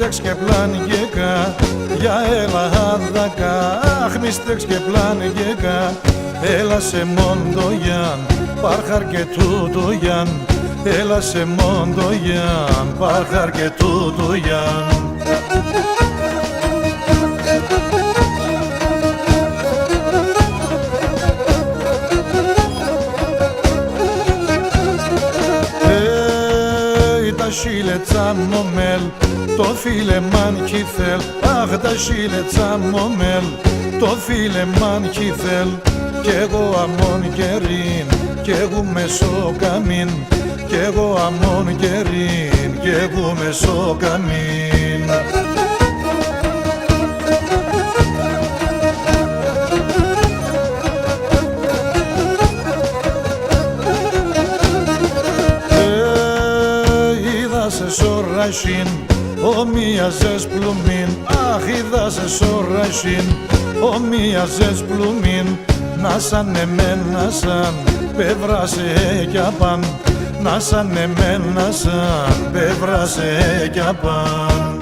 μίστεξ και πλάνγεκα για Ελλάδα, αχ μίστεξ και πλάνγεκα, έλα σε Μοντογιάν, Πάρχαρ και Τούτογιάν, έλα σε Μοντογιάν, Πάρχαρ και Τούτογιάν. Τα σίλε τσάμομελ, το φίλεμαν κιθέλ, αχ τα σίλε τσάμομελ, το φίλεμαν κιθέλ, κι εγώ αμόν κερίν, κι εγώ μεσοκαμίν, κι εγώ αμόν κερίν, κι εγώ μεσοκαμίν. Σε σωρασίν, ομοίαζες πλουμίν, αχ είδα σε σωρασίν, ομοίαζες πλουμίν, να σαν εμένα σαν πεύρασε κι απάν, να σαν εμένα σαν πεύρασε κι απάν.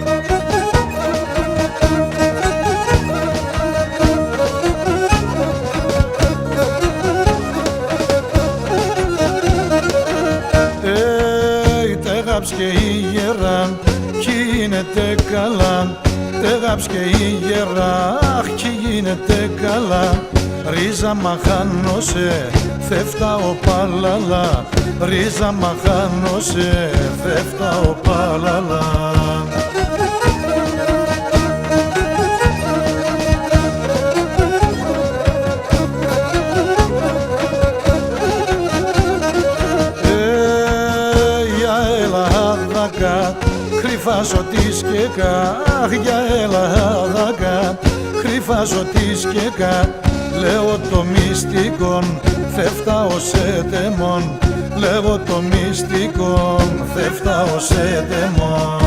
Τεγάψ και η γερά, κι γίνεται καλά, τεγάψ και η γερά, αχ κι γίνεται καλά, ρίζα μαχάνωσε, θεύτα ο παλαλά, ρίζα μαχάνωσε, θεύτα ο παλαλά. Κρυφά ζωτίσκεκα, αχ για Ελλάδα, κρυφά ζωτίσκεκα, λέω το μυστικόν, θεύτα ως ετεμόν, λέω το μυστικόν, θεύτα ως ετεμόν.